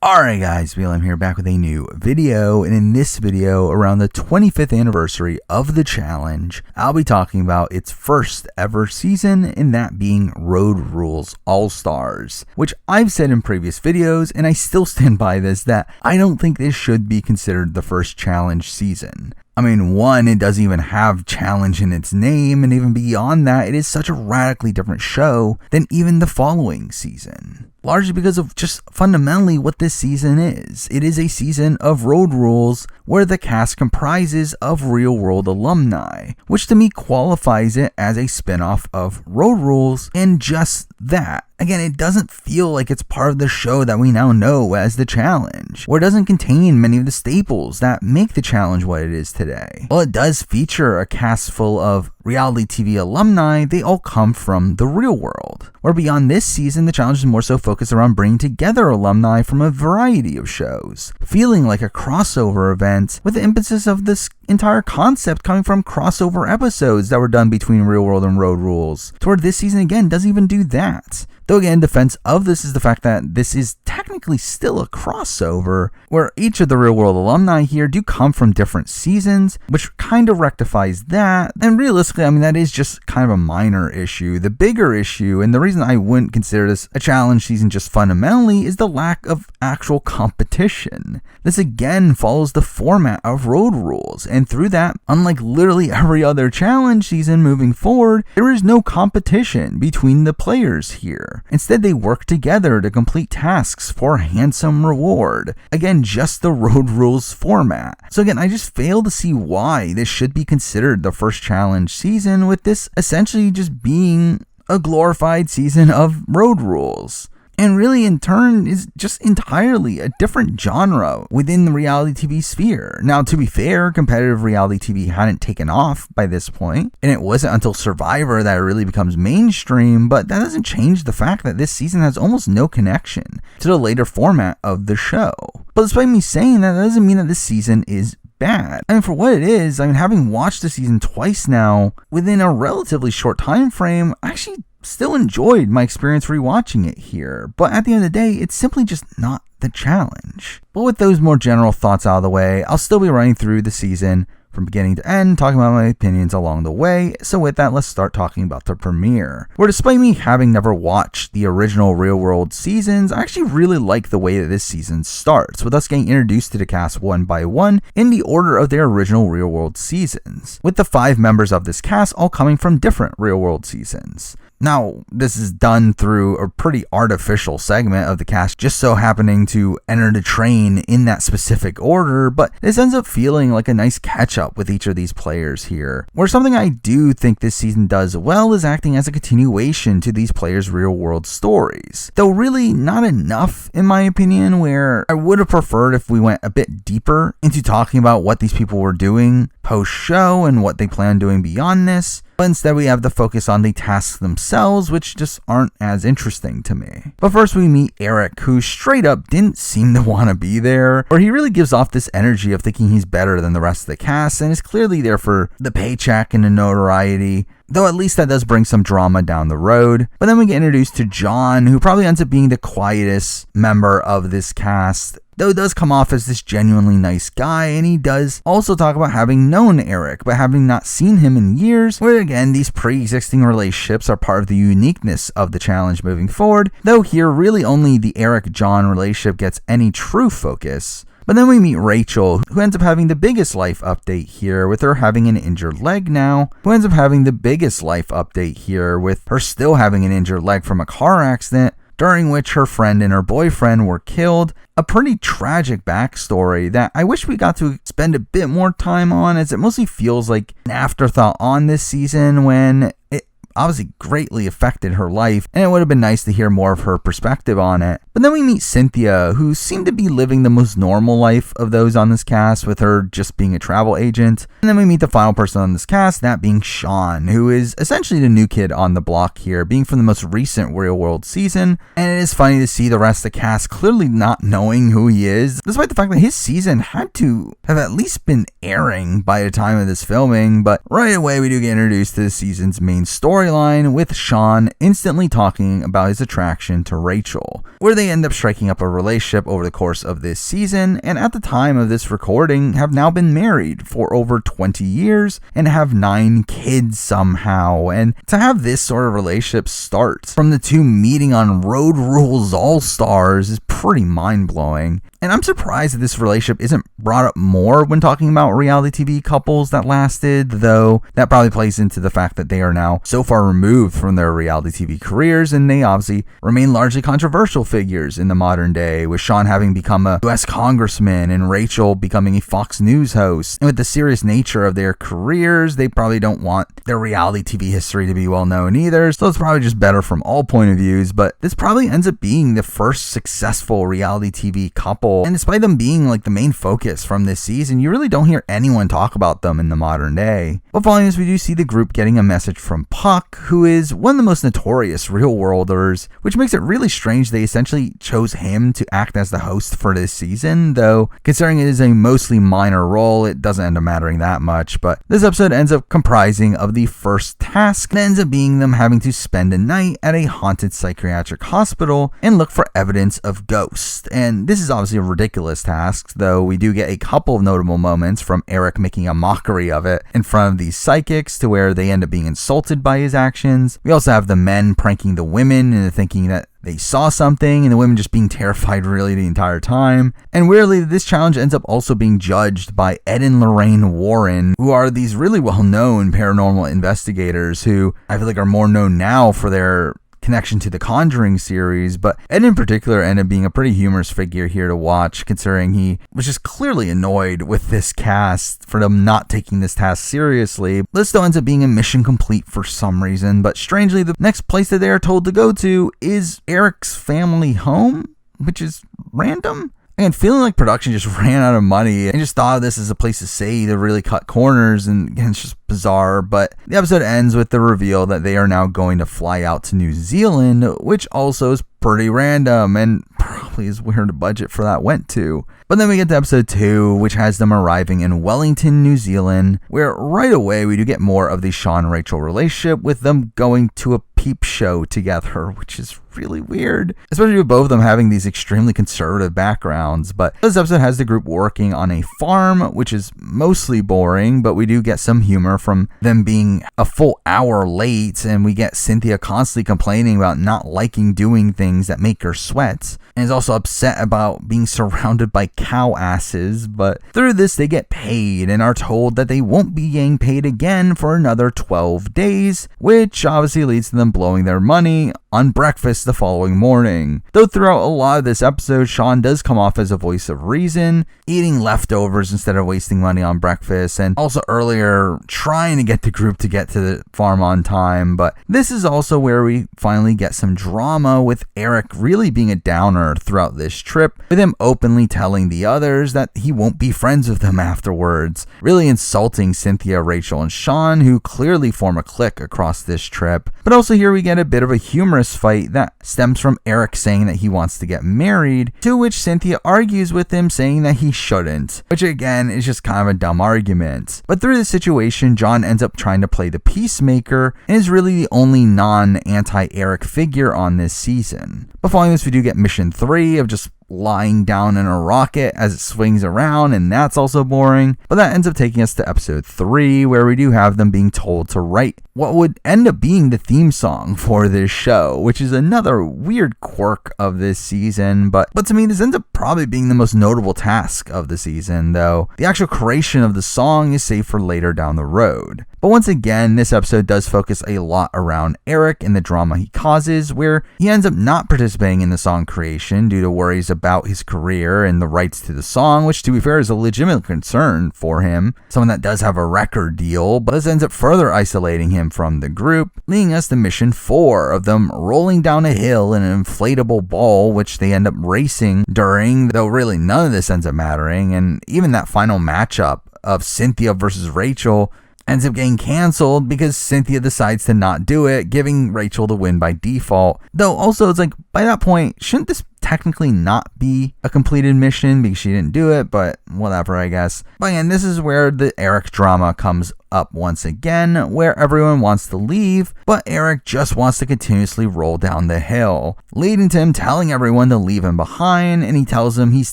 Alright guys, I'm here back with a new video, and in this video, around the 25th anniversary of the challenge, I'll be talking about its first ever season, and that being Road Rules All-Stars, which I've said in previous videos, and I still stand by this, that I don't think this should be considered the first challenge season. I mean, one, it doesn't even have challenge in its name, and even beyond that, it is such a radically different show than even the following season. Largely because of just fundamentally what this season is. It is a season of Road Rules where the cast comprises of real-world alumni, which to me qualifies it as a spin-off of Road Rules, and just that. Again, it doesn't feel like it's part of the show that we now know as the challenge, or it doesn't contain many of the staples that make the challenge what it is today. While it does feature a cast full of reality TV alumni, they all come from the real world. Where beyond this season, the challenge is more so focused around bringing together alumni from a variety of shows, feeling like a crossover event with the emphasis of this entire concept coming from crossover episodes that were done between Real World and Road Rules. Toward this season again doesn't even do that. Though again, defense of this is the fact that this is technically still a crossover, where each of the Real World alumni here do come from different seasons, which kind of rectifies that. And realistically, I mean, that is just kind of a minor issue. The bigger issue, and the reason I wouldn't consider this a challenge season just fundamentally, is the lack of actual competition. This again follows the format of Road Rules, and through that, unlike literally every other challenge season moving forward, there is no competition between the players here. Instead, they work together to complete tasks for a handsome reward. Again, just the Road Rules format. So again, I just fail to see why this should be considered the first challenge season, with this essentially just being a glorified season of Road Rules. And really, in turn, is just entirely a different genre within the reality TV sphere. Now, to be fair, competitive reality TV hadn't taken off by this point, and it wasn't until Survivor that it really becomes mainstream, but that doesn't change the fact that this season has almost no connection to the later format of the show. But despite me saying that, doesn't mean that this season is bad. I mean, for what it is, I mean, having watched the season twice now, within a relatively short time frame, I actually still enjoyed my experience rewatching it here, but at the end of the day, it's simply just not the challenge. But with those more general thoughts out of the way, I'll still be running through the season from beginning to end, talking about my opinions along the way. So with that, let's start talking about the premiere, where despite me having never watched the original Real World seasons, I actually really like the way that this season starts, with us getting introduced to the cast one by one in the order of their original Real World seasons, with the 5 members of this cast all coming from different Real World seasons. Now, this is done through a pretty artificial segment of the cast just so happening to enter the train in that specific order, but this ends up feeling like a nice catch-up with each of these players here. Where something I do think this season does well is acting as a continuation to these players' real-world stories. Though really not enough, in my opinion, where I would have preferred if we went a bit deeper into talking about what these people were doing post-show and what they plan on doing beyond this. But instead we have the focus on the tasks themselves, which just aren't as interesting to me. But first we meet Eric, who straight up didn't seem to want to be there, or he really gives off this energy of thinking he's better than the rest of the cast, and is clearly there for the paycheck and the notoriety, though at least that does bring some drama down the road. But then we get introduced to John, who probably ends up being the quietest member of this cast, though it does come off as this genuinely nice guy, and he does also talk about having known Eric, but having not seen him in years, where again, these pre-existing relationships are part of the uniqueness of the challenge moving forward, though here really only the Eric-John relationship gets any true focus. But then we meet Rachel, who ends up having the biggest life update here, with her having an injured leg now, who ends up having the biggest life update here, with her still having an injured leg from a car accident, during which her friend and her boyfriend were killed. A pretty tragic backstory that I wish we got to spend a bit more time on, as it mostly feels like an afterthought on this season when it obviously greatly affected her life, and it would have been nice to hear more of her perspective on it. But then we meet Cynthia, who seemed to be living the most normal life of those on this cast, with her just being a travel agent. And then we meet the final person on this cast, that being Sean, who is essentially the new kid on the block here, being from the most recent Real World season. And it is funny to see the rest of the cast clearly not knowing who he is, despite the fact that his season had to have at least been airing by the time of this filming. But right away we do get introduced to the season's main story, storyline with Sean instantly talking about his attraction to Rachel, where they end up striking up a relationship over the course of this season, and at the time of this recording have now been married for over 20 years and have 9 kids somehow. And to have this sort of relationship start from the two meeting on Road Rules All-Stars is pretty mind-blowing. And I'm surprised that this relationship isn't brought up more when talking about reality TV couples that lasted, though that probably plays into the fact that they are now so far removed from their reality TV careers, and they obviously remain largely controversial figures in the modern day, with Sean having become a US congressman and Rachel becoming a Fox News host. And with the serious nature of their careers, they probably don't want their reality TV history to be well known either, so it's probably just better from all point of views. But this probably ends up being the first successful reality TV couple, and despite them being like the main focus from this season, you really don't hear anyone talk about them in the modern day. But following this, we do see the group getting a message from Puck, who is one of the most notorious real-worlders, which makes it really strange they essentially chose him to act as the host for this season, though considering it is a mostly minor role, it doesn't end up mattering that much. But this episode ends up comprising of the first task, that ends up being them having to spend a night at a haunted psychiatric hospital and look for evidence of ghosts. And this is obviously a ridiculous task, though we do get a couple of notable moments from Eric making a mockery of it in front of these psychics to where they end up being insulted by his actions. We also have the men pranking the women into thinking that they saw something, and the women just being terrified really the entire time. And weirdly, this challenge ends up also being judged by Ed and Lorraine Warren, who are these really well-known paranormal investigators who I feel like are more known now for their connection to the Conjuring series, but Ed in particular ended up being a pretty humorous figure here to watch, considering he was just clearly annoyed with this cast for them not taking this task seriously. This still ends up being a mission complete for some reason, but strangely, the next place that they are told to go to is Eric's family home, which is random. And feeling like production just ran out of money and just thought of this as a place to say to really cut corners, and again, it's just bizarre. But the episode ends with the reveal that they are now going to fly out to New Zealand, which also is pretty random and probably is where the budget for that went to. But then we get to episode 2, which has them arriving in Wellington, New Zealand, where right away we do get more of the Sean and Rachel relationship, with them going to a peep show together, which is really weird, especially with both of them having these extremely conservative backgrounds. But this episode has the group working on a farm, which is mostly boring, but we do get some humor from them being a full hour late, and we get Cynthia constantly complaining about not liking doing things that make her sweat, and is also upset about being surrounded by cow asses. But through this, they get paid and are told that they won't be getting paid again for another 12 days, which obviously leads to them blowing their money on breakfast the following morning. Though throughout a lot of this episode, Sean does come off as a voice of reason, eating leftovers instead of wasting money on breakfast, and also earlier trying to get the group to get to the farm on time. But this is also where we finally get some drama, with Eric really being a downer throughout this trip, with him openly telling the others that he won't be friends with them afterwards, really insulting Cynthia, Rachel, and Sean, who clearly form a clique across this trip. But also here we get a bit of a humorous fight that stems from Eric saying that he wants to get married, to which Cynthia argues with him saying that he shouldn't, which again is just kind of a dumb argument. But through this situation, John ends up trying to play the peacemaker and is really the only non-anti-Eric figure on this season. But following this, we do get mission 3 of just lying down in a rocket as it swings around, and that's also boring. But that ends up taking us to episode 3, where we do have them being told to write what would end up being the theme song for this show, which is another weird quirk of this season. But to me, this ends up probably being the most notable task of the season, though the actual creation of the song is saved for later down the road. But once again, this episode does focus a lot around Eric and the drama he causes, where he ends up not participating in the song creation due to worries about his career and the rights to the song, which to be fair is a legitimate concern for him, someone that does have a record deal. But this ends up further isolating him from the group, leading us to mission 4 of them rolling down a hill in an inflatable ball, which they end up racing during, though really none of this ends up mattering. And even that final matchup of Cynthia versus Rachel ends up getting canceled because Cynthia decides to not do it, giving Rachel the win by default. Though also it's like, by that point, shouldn't this technically not be a completed mission because she didn't do it, but whatever, I guess. But again, this is where the Eric drama comes up once again, where everyone wants to leave, but Eric just wants to continuously roll down the hill, leading to him telling everyone to leave him behind, and he tells them he's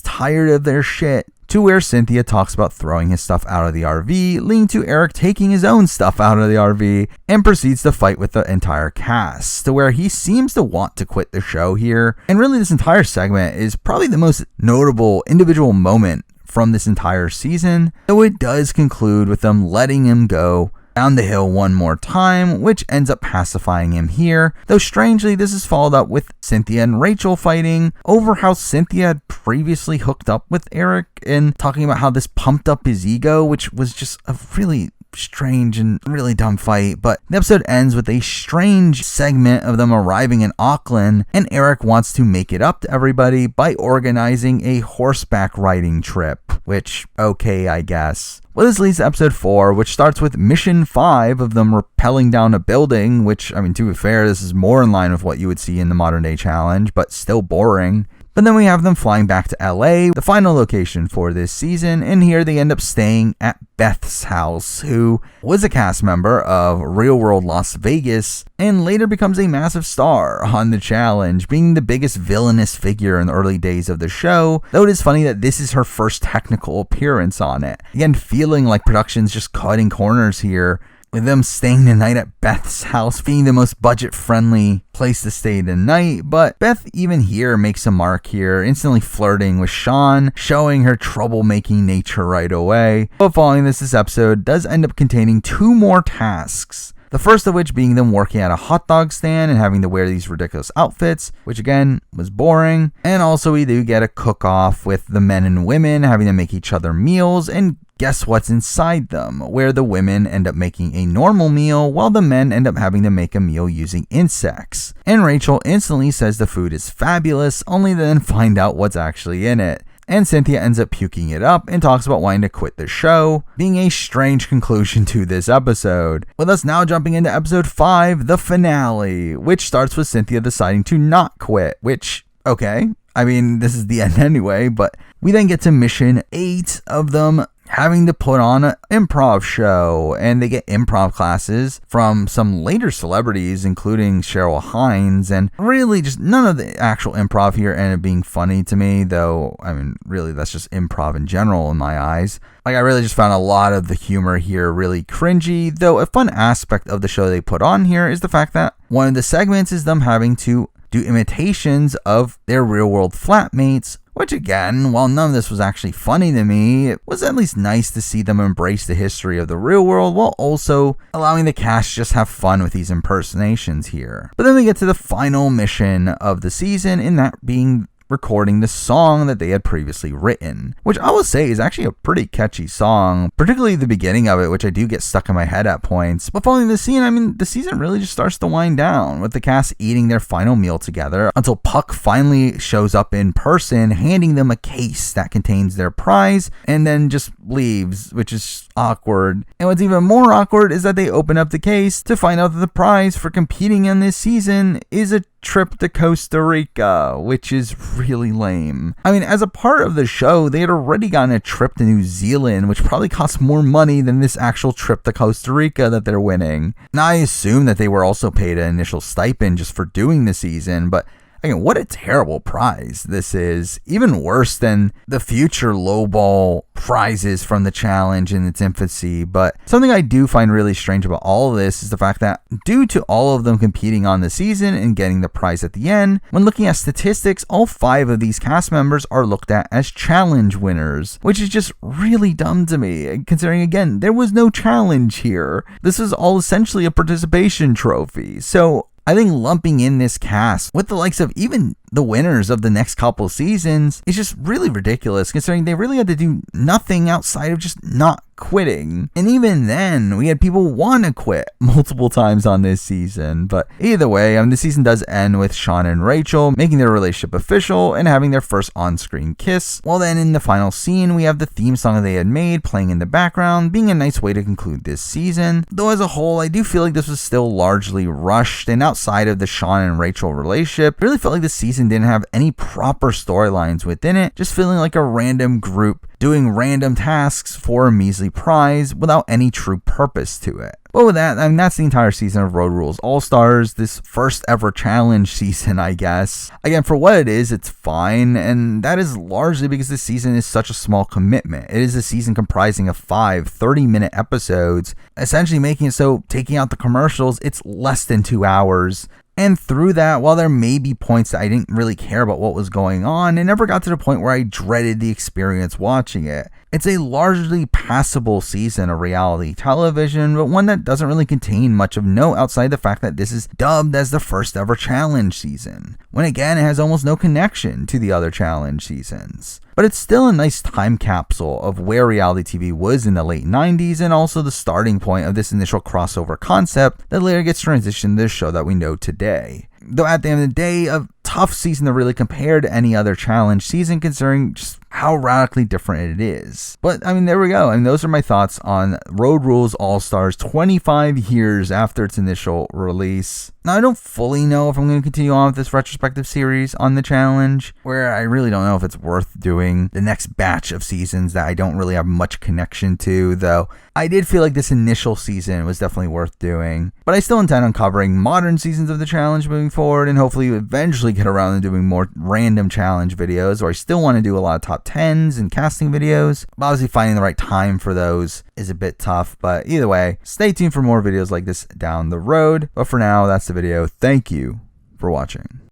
tired of their shit. To where Cynthia talks about throwing his stuff out of the RV, leading to Eric taking his own stuff out of the RV and proceeds to fight with the entire cast, to where he seems to want to quit the show here. And really, this entire segment is probably the most notable individual moment from this entire season, though it does conclude with them letting him go down the hill one more time, which ends up pacifying him here. Though strangely, this is followed up with Cynthia and Rachel fighting over how Cynthia had previously hooked up with Eric and talking about how this pumped up his ego, which was just a really strange and really dumb fight. But the episode ends with a strange segment of them arriving in Auckland, and Eric wants to make it up to everybody by organizing a horseback riding trip, which, okay, I guess. Well, this leads to episode 4, which starts with mission 5 of them rappelling down a building, which, I mean, to be fair, this is more in line with what you would see in the modern day challenge, but still boring. But then we have them flying back to LA, the final location for this season, and here they end up staying at Beth's house, who was a cast member of Real World Las Vegas and later becomes a massive star on the challenge, being the biggest villainous figure in the early days of the show, though it is funny that this is her first technical appearance on it. Again, feeling like production's just cutting corners here, with them staying the night at Beth's house being the most budget-friendly place to stay the night. But Beth even here makes a mark here, instantly flirting with Sean, showing her troublemaking nature right away. But following this episode does end up containing 2 more tasks. The first of which being them working at a hot dog stand and having to wear these ridiculous outfits, which again was boring. And also we do get a cook-off with the men and women having to make each other meals, and guess what's inside them, where the women end up making a normal meal while the men end up having to make a meal using insects. And Rachel instantly says the food is fabulous, only to then find out what's actually in it. And Cynthia ends up puking it up and talks about wanting to quit the show, being a strange conclusion to this episode. With us now jumping into episode 5, the finale, which starts with Cynthia deciding to not quit, which, okay, I mean, this is the end anyway, but we then get to mission 8 of them having to put on an improv show, and they get improv classes from some later celebrities, including Cheryl Hines, and really just none of the actual improv here ended up being funny to me, though, I mean, really, that's just improv in general in my eyes. Like, I really just found a lot of the humor here really cringy, though a fun aspect of the show they put on here is the fact that one of the segments is them having to do imitations of their real-world flatmates, which again, while none of this was actually funny to me, it was at least nice to see them embrace the history of the real world while also allowing the cast to just have fun with these impersonations here. But then we get to the final mission of the season, and that being recording the song that they had previously written, which I will say is actually a pretty catchy song, particularly the beginning of it, which I do get stuck in my head at points. But following the scene, I mean, the season really just starts to wind down, with the cast eating their final meal together until Puck finally shows up in person, handing them a case that contains their prize, and then just leaves, which is awkward. And what's even more awkward is that they open up the case to find out that the prize for competing in this season is a trip to Costa Rica, which is really lame. I mean, as a part of the show, they had already gotten a trip to New Zealand, which probably costs more money than this actual trip to Costa Rica that they're winning. Now, I assume that they were also paid an initial stipend just for doing the season, but again, what a terrible prize this is. Even worse than the future lowball prizes from the challenge in its infancy. But something I do find really strange about all of this is the fact that due to all of them competing on the season and getting the prize at the end, when looking at statistics, all 5 of these cast members are looked at as challenge winners, which is just really dumb to me, considering, again, there was no challenge here. This is all essentially a participation trophy. So I think lumping in this cast with the likes of even the winners of the next couple seasons is just really ridiculous, considering they really had to do nothing outside of just not quitting. And even then, we had people want to quit multiple times on this season. But either way, the season does end with Sean and Rachel making their relationship official and having their first on-screen kiss. Well, then in the final scene, we have the theme song that they had made playing in the background, being a nice way to conclude this season. Though as a whole, I do feel like this was still largely rushed, and outside of the Sean and Rachel relationship, I really felt like the season didn't have any proper storylines within it, just feeling like a random group doing random tasks for a measly prize without any true purpose to it. But with that, that's the entire season of Road Rules All-Stars, this first ever challenge season, I guess. Again, for what it is, it's fine, and that is largely because this season is such a small commitment. It is a season comprising of 5 30-minute episodes, essentially making it so, taking out the commercials, it's less than 2 hours. And through that, while there may be points that I didn't really care about what was going on, it never got to the point where I dreaded the experience watching it. It's a largely passable season of reality television, but one that doesn't really contain much of note outside the fact that this is dubbed as the first ever challenge season, when again it has almost no connection to the other challenge seasons. But it's still a nice time capsule of where reality TV was in the late 90s, and also the starting point of this initial crossover concept that later gets transitioned to the show that we know today. Though at the end of the day, a tough season to really compare to any other challenge season, considering just how radically different it is. But there we go. Those are my thoughts on Road Rules All-Stars 25 years after its initial release. Now, I don't fully know if I'm going to continue on with this retrospective series on the challenge, where I really don't know if it's worth doing the next batch of seasons that I don't really have much connection to, though I did feel like this initial season was definitely worth doing. But I still intend on covering modern seasons of the challenge moving forward, and hopefully eventually get around to doing more random challenge videos, or I still want to do a lot of top 10s and casting videos. But obviously finding the right time for those is a bit tough, but either way, stay tuned for more videos like this down the road. But for now, that's the video. Thank you for watching.